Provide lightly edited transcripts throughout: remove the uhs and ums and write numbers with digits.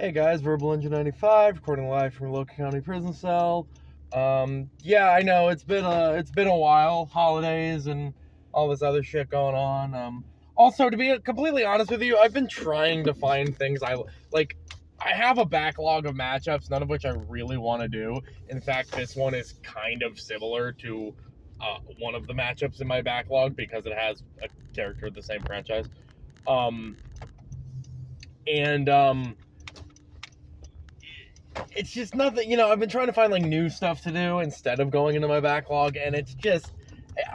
Hey guys, Verbal Engine 95, recording live from Local County Prison Cell. Yeah, I know it's been a while, holidays and all this other shit going on. Also, to be completely honest with you, I've been trying to find things I like. I have a backlog of matchups, none of which I really want to do. In fact, this one is kind of similar to one of the matchups in my backlog because it has a character of the same franchise. And it's just nothing, I've been trying to find like new stuff to do instead of going into my backlog, and it's just,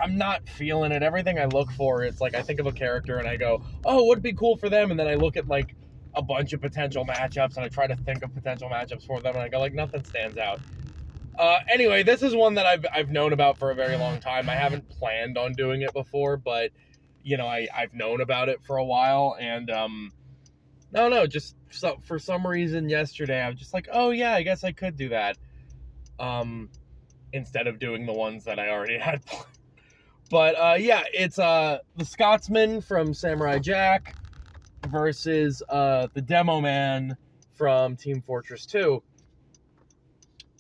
I'm not feeling it. Everything I look for, it's like I think of a character and I go, oh, what'd be cool for them? And then I look at like a bunch of potential matchups and I try to think of potential matchups for them and I go like, nothing stands out. Anyway, this is one that I've known about for a very long time. I haven't planned on doing it before, but I've known about it for a while, and no, just for some reason yesterday I was just like, oh yeah, I guess I could do that. Instead of doing the ones that I already had planned. But yeah, it's the Scotsman from Samurai Jack versus the Demoman from Team Fortress 2.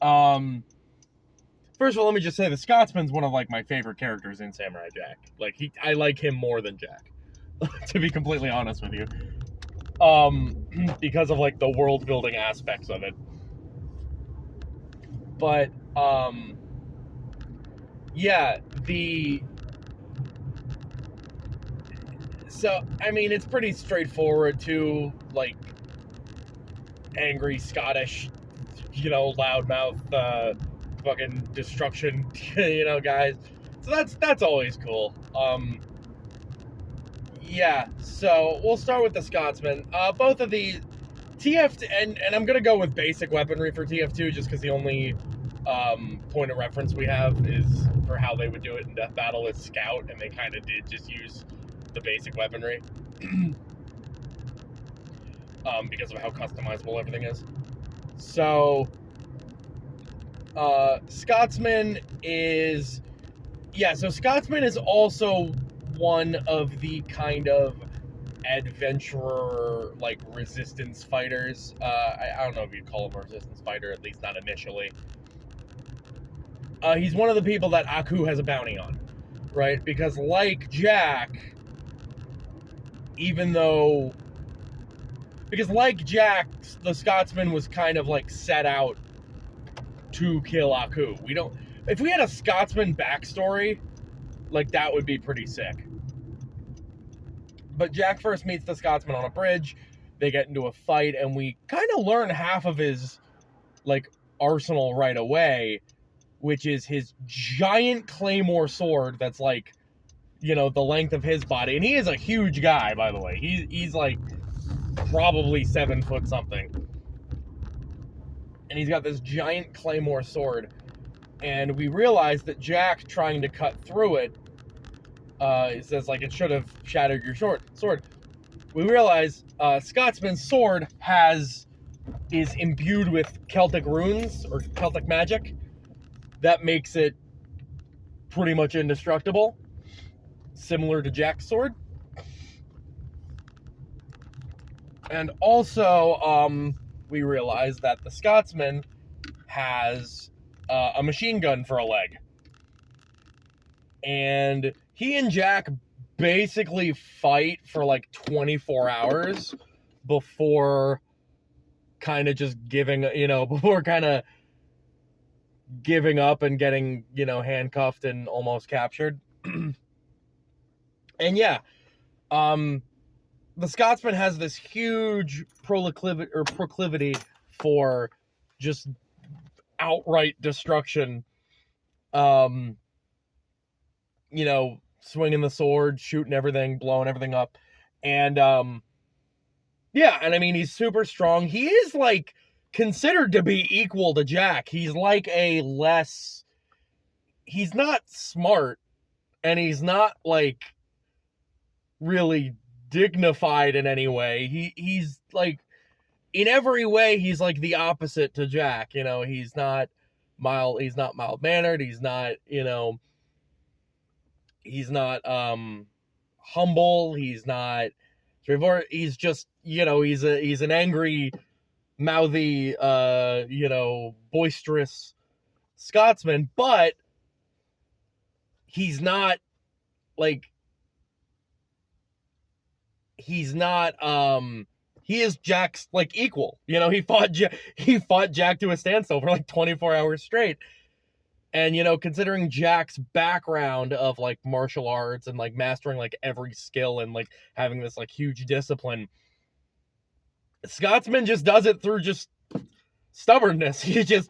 First of all, let me just say the Scotsman's one of like my favorite characters in Samurai Jack. Like I like him more than Jack, to be completely honest with you. Because of like the world building aspects of it. But yeah, so I mean it's pretty straightforward too, like angry Scottish, loudmouth fucking destruction, guys. So that's always cool. Yeah, so we'll start with the Scotsman. Both of the TF, and I'm gonna go with basic weaponry for TF2 just because the only point of reference we have is for how they would do it in Death Battle is Scout, and they kind of did just use the basic weaponry because of how customizable everything is. So Scotsman is, so Scotsman is also one of the kind of adventurer, like, resistance fighters. I don't know if you'd call him a resistance fighter, at least not initially. He's one of the people that Aku has a bounty on, right? Because like Jack, the Scotsman was kind of like set out to kill Aku. If we had a Scotsman backstory, like that would be pretty sick. But Jack first meets the Scotsman on a bridge. They get into a fight, and we kind of learn half of his, like, arsenal right away, which is his giant claymore sword that's, like, the length of his body. And he is a huge guy, by the way. He's like, probably 7 foot something. And he's got this giant claymore sword. And we realize that Jack, trying to cut through it, it says, like, it should have shattered your sword. We realize Scotsman's sword is imbued with Celtic runes, or Celtic magic, that makes it pretty much indestructible, similar to Jack's sword. And also, we realize that the Scotsman has a machine gun for a leg. And he and Jack basically fight for like 24 hours before kind of just giving up and getting, handcuffed and almost captured. And yeah, the Scotsman has this huge proclivity for just outright destruction. Swinging the sword, shooting everything, blowing everything up. And, and I mean, he's super strong. He is, like, considered to be equal to Jack. He's like he's not smart, and he's not, like, really dignified in any way. He's, like, in every way, he's, like, the opposite to Jack. He's not mild-mannered. He's not, he's not humble. He's not straightforward. He's just, he's an angry mouthy, boisterous Scotsman, but he's not like he's not he is Jack's like equal. He fought Jack to a standstill for like 24 hours straight. And considering Jack's background of like martial arts and like mastering like every skill and like having this like huge discipline, Scotsman just does it through just stubbornness. He's just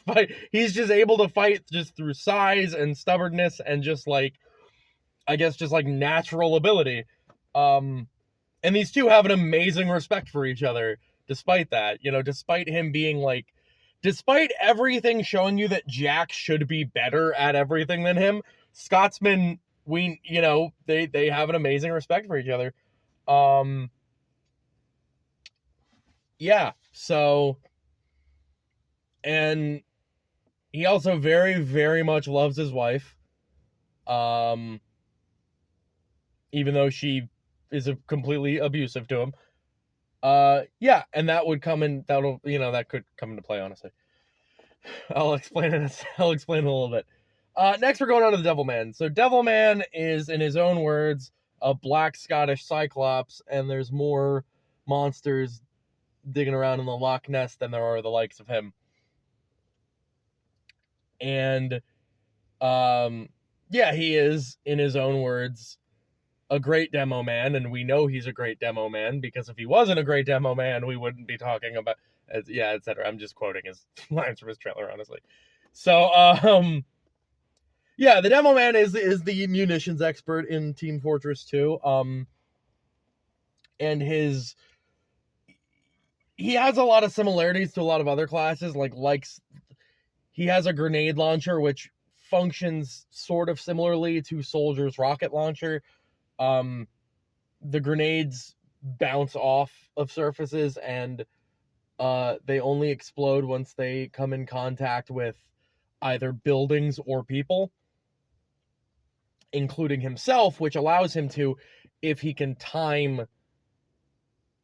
able to fight just through size and stubbornness and just like, I guess, just like natural ability. And these two have an amazing respect for each other despite that. Despite him being like, despite everything showing you that Jack should be better at everything than him, Scotsman, they have an amazing respect for each other. Yeah, so, and he also very, very much loves his wife. Even though she is completely abusive to him. Yeah, and that could come into play, honestly. I'll explain it a little bit. Next we're going on to the Devilman. So Devilman is, in his own words, a black Scottish cyclops, and there's more monsters digging around in the Loch Ness than there are the likes of him. And yeah, he is, in his own words, a great demo man, and we know he's a great demo man, because if he wasn't a great demo man, we wouldn't be talking about, etc. I'm just quoting his lines from his trailer, honestly. So, yeah, the demo man is the munitions expert in Team Fortress 2. And he has a lot of similarities to a lot of other classes, he has a grenade launcher, which functions sort of similarly to Soldier's rocket launcher. The grenades bounce off of surfaces, and they only explode once they come in contact with either buildings or people, including himself, which allows him to, if he can time,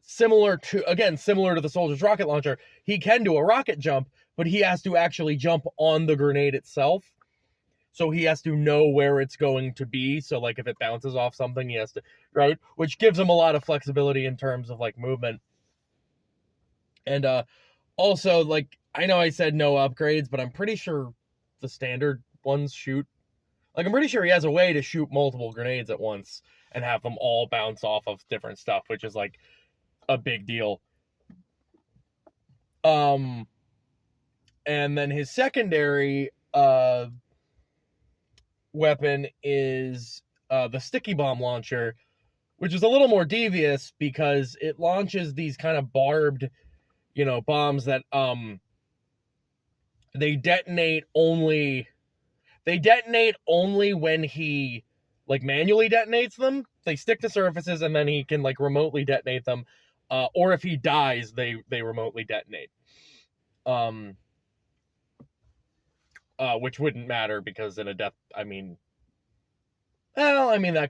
similar to the Soldier's rocket launcher, he can do a rocket jump, but he has to actually jump on the grenade itself. So he has to know where it's going to be. So, like, if it bounces off something, he has to, right? Which gives him a lot of flexibility in terms of, like, movement. And also, like, I know I said no upgrades, but I'm pretty sure the standard ones shoot. Like, I'm pretty sure he has a way to shoot multiple grenades at once and have them all bounce off of different stuff, which is, like, a big deal. And then his secondary weapon is the sticky bomb launcher, which is a little more devious because it launches these kind of barbed, bombs that they detonate only when he like manually detonates them. They stick to surfaces and then he can like remotely detonate them, or if he dies, they remotely detonate. Which wouldn't matter because in a death, that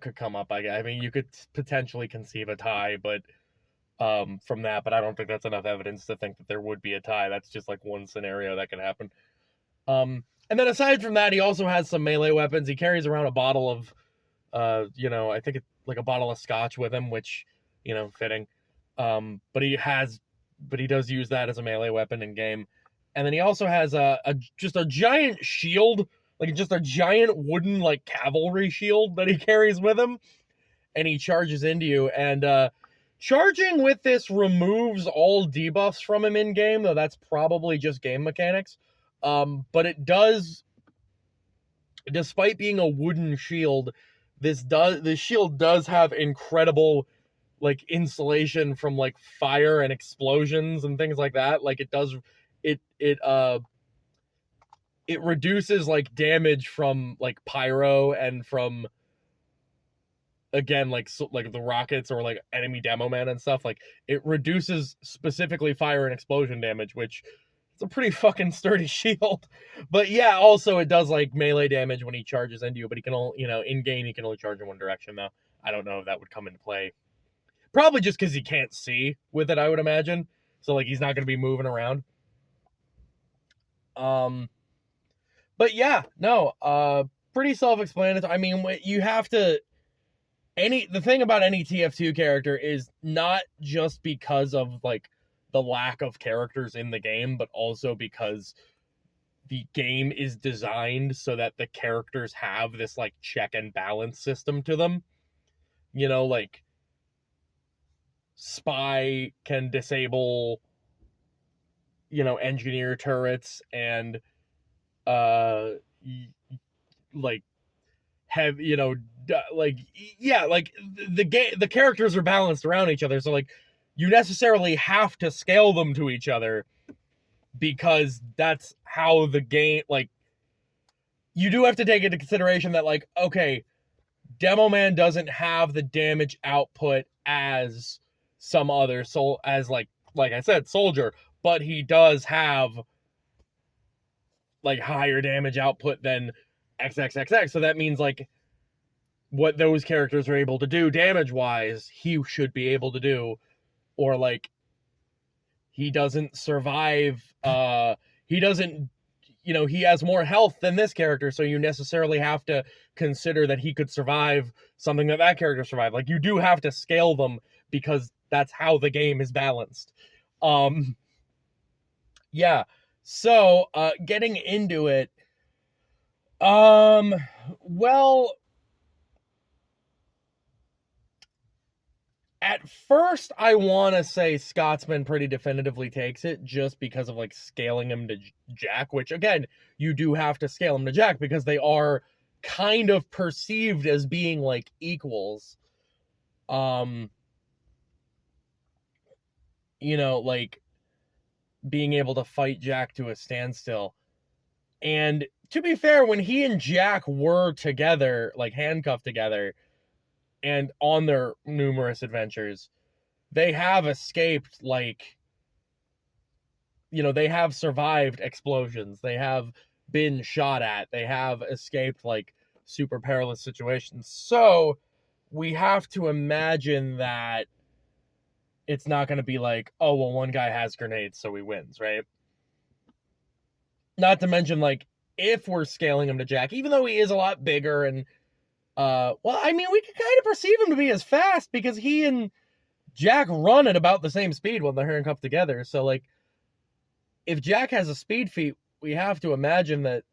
could come up. You could potentially conceive a tie, but from that, but I don't think that's enough evidence to think that there would be a tie. That's just like one scenario that could happen. And then aside from that, he also has some melee weapons. He carries around a bottle of, I think it's like a bottle of scotch with him, which, fitting. But he does use that as a melee weapon in game. And then he also has just a giant shield, like just a giant wooden like cavalry shield that he carries with him, and he charges into you. And charging with this removes all debuffs from him in game, though that's probably just game mechanics. But it does, despite being a wooden shield, this shield does have incredible like insulation from like fire and explosions and things like that. Like it reduces like damage from like pyro and from, again, like the rockets or like enemy Demoman and stuff. Like it reduces specifically fire and explosion damage, which it's a pretty fucking sturdy shield. But yeah, also it does like melee damage when he charges into you, but he can only, in game he can only charge in one direction though. I don't know if that would come into play. Probably just because he can't see with it, I would imagine. so like he's not going to be moving around. But yeah, no, pretty self-explanatory. I mean, you have to the thing about any TF2 character is not just because of like the lack of characters in the game, but also because the game is designed so that the characters have this like check and balance system to them. You know, like Spy can disable, you know, engineer turrets, and like have, you know, like, yeah, like the characters are balanced around each other, so like you necessarily have to scale them to each other, because that's how the game, like, you do have to take into consideration that, like, okay, Demoman doesn't have the damage output as some other as like I said, soldier, but he does have like higher damage output than XXXX. So that means like what those characters are able to do damage wise, he should be able to do. Or like he doesn't survive, he doesn't, you know, he has more health than this character, so you necessarily have to consider that he could survive something that character survived. Like, you do have to scale them because that's how the game is balanced. Yeah. So, getting into it, well, at first, I want to say Scotsman pretty definitively takes it, just because of like scaling him to Jack, which again, you do have to scale him to Jack because they are kind of perceived as being like equals. You know, like being able to fight Jack to a standstill. And to be fair, when he and Jack were together, like handcuffed together, and on their numerous adventures, they have escaped, like, you know, they have survived explosions. They have been shot at. They have escaped, like, super perilous situations. So we have to imagine that it's not going to be like, oh, well, one guy has grenades, so he wins, right? Not to mention, like, if we're scaling him to Jack, even though he is a lot bigger and, well, I mean, we can kind of perceive him to be as fast because he and Jack run at about the same speed when they're handcuffed together. So, like, if Jack has a speed feat, we have to imagine that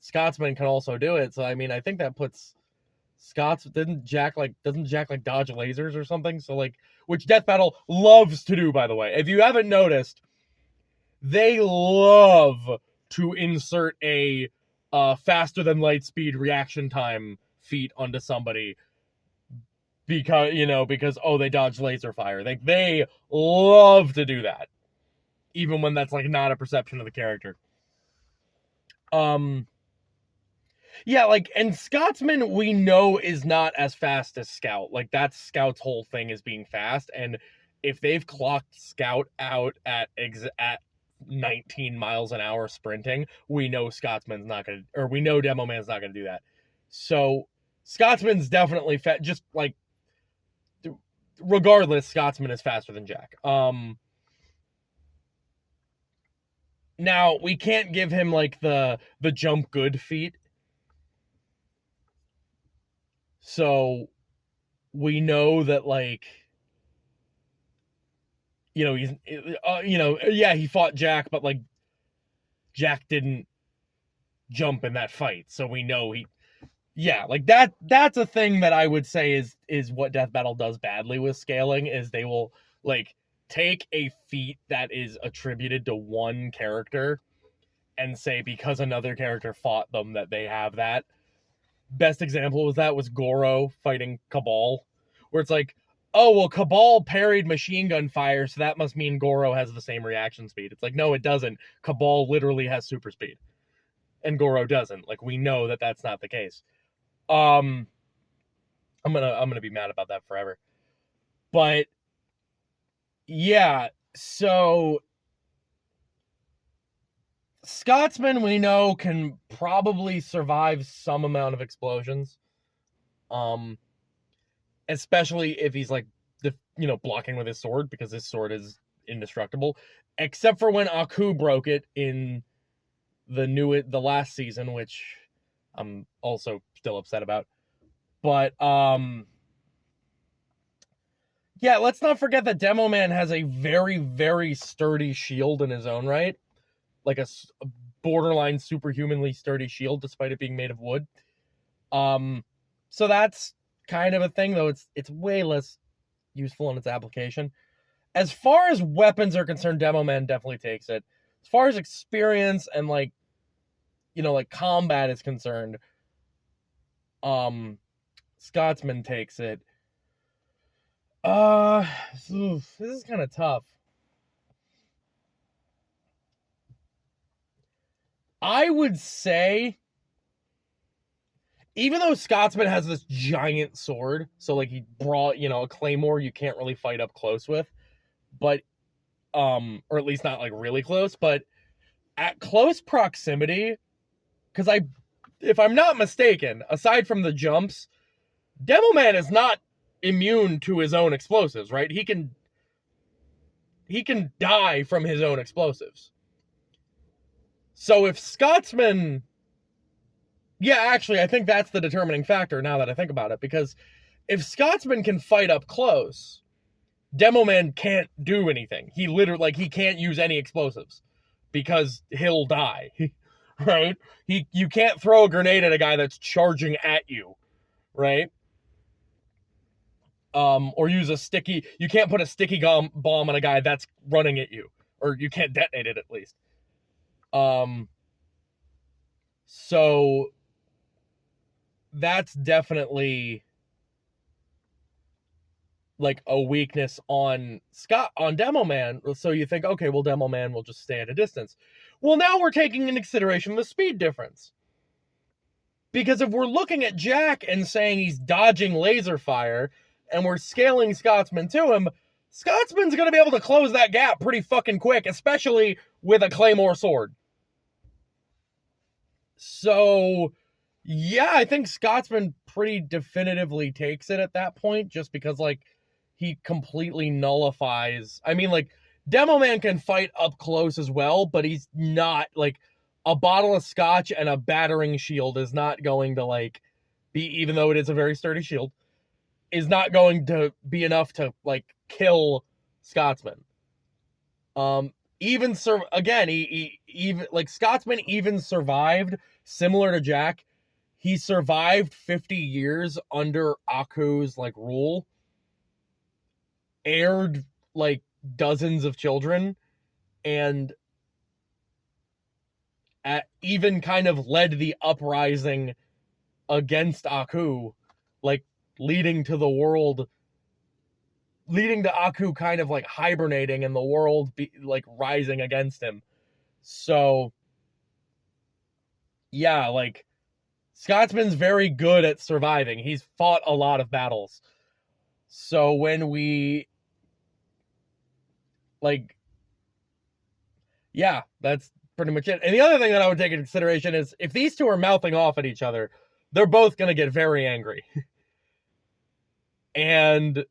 Scotsman can also do it. So, I mean, I think that puts doesn't Jack like dodge lasers or something? So, like, which Death Battle loves to do, by the way. If you haven't noticed, they love to insert a faster than light speed reaction time feat onto somebody because oh, they dodge laser fire. They love to do that, even when that's like not a perception of the character. Yeah, like, and Scotsman we know is not as fast as Scout. Like, that's Scout's whole thing, is being fast, and if they've clocked Scout out at 19 miles an hour sprinting, we know Scotsman's not gonna, or we know Demoman's not gonna do that. So Scotsman's definitely just like, regardless, Scotsman is faster than Jack. Now we can't give him like the jump good feat. So we know that, like, you know, he's, you know, yeah, he fought Jack, but like Jack didn't jump in that fight. So we know yeah, like that's a thing that I would say is what Death Battle does badly with scaling, is they will like take a feat that is attributed to one character and say because another character fought them that they have that. Best example of that was Goro fighting Cabal, where it's like, oh, well, Cabal parried machine gun fire, so that must mean Goro has the same reaction speed. It's like, no, it doesn't. Cabal literally has super speed, and Goro doesn't. Like, we know that that's not the case. I'm gonna be mad about that forever. But yeah, so Scotsman we know can probably survive some amount of explosions. Especially if he's like blocking with his sword, because his sword is indestructible, except for when Aku broke it in the last season, which I'm also still upset about. But yeah, let's not forget that Demoman has a very, very sturdy shield in his own right, like a borderline superhumanly sturdy shield, despite it being made of wood. So that's kind of a thing, though. It's way less useful in its application. As far as weapons are concerned, Demoman definitely takes it. As far as experience and like combat is concerned, Scotsman takes it. This is kind of tough. I would say, even though Scotsman has this giant sword, so like he brought, a claymore you can't really fight up close with, but or at least not like really close, but at close proximity, because if I'm not mistaken, aside from the jumps, Demoman is not immune to his own explosives, right? He can die from his own explosives. So if Scotsman... Yeah, actually, I think that's the determining factor now that I think about it, because if Scotsman can fight up close, Demoman can't do anything. He literally, he can't use any explosives because he'll die, right? You can't throw a grenade at a guy that's charging at you, right? Or use you can't put a sticky bomb on a guy that's running at you, or you can't detonate it at least. So that's definitely like a weakness on Demoman. So you think, okay, well, Demoman will just stay at a distance. Well, now we're taking into consideration the speed difference. Because if we're looking at Jack and saying he's dodging laser fire, and we're scaling Scotsman to him, Scotsman's going to be able to close that gap pretty fucking quick, especially with a claymore sword. So, yeah, I think Scotsman pretty definitively takes it at that point, just because, like, he completely nullifies... I mean, like, Demoman can fight up close as well, but he's not, like, a bottle of scotch and a battering shield is not going to, like, be, even though it is a very sturdy shield, is not going to be enough to, like, kill Scotsman. Even Scotsman even survived, similar to Jack. He survived 50 years under Aku's, like, rule, aired, like, dozens of children, and even kind of led the uprising against Aku, like, leading to Aku kind of, like, hibernating and the world like rising against him. So yeah, like, Scotsman's very good at surviving. He's fought a lot of battles. So when we, like, yeah, that's pretty much it. And the other thing that I would take into consideration is if these two are mouthing off at each other, they're both going to get very angry. And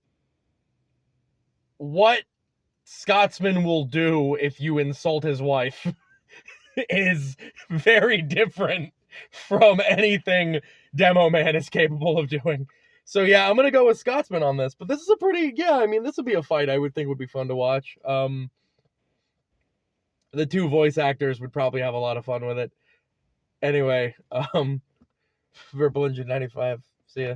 what Scotsman will do if you insult his wife is very different from anything Demoman is capable of doing. So yeah, I'm gonna go with Scotsman on this. But this is this would be a fight I would think would be fun to watch. The two voice actors would probably have a lot of fun with it. Anyway, Verbalingen 95. See ya.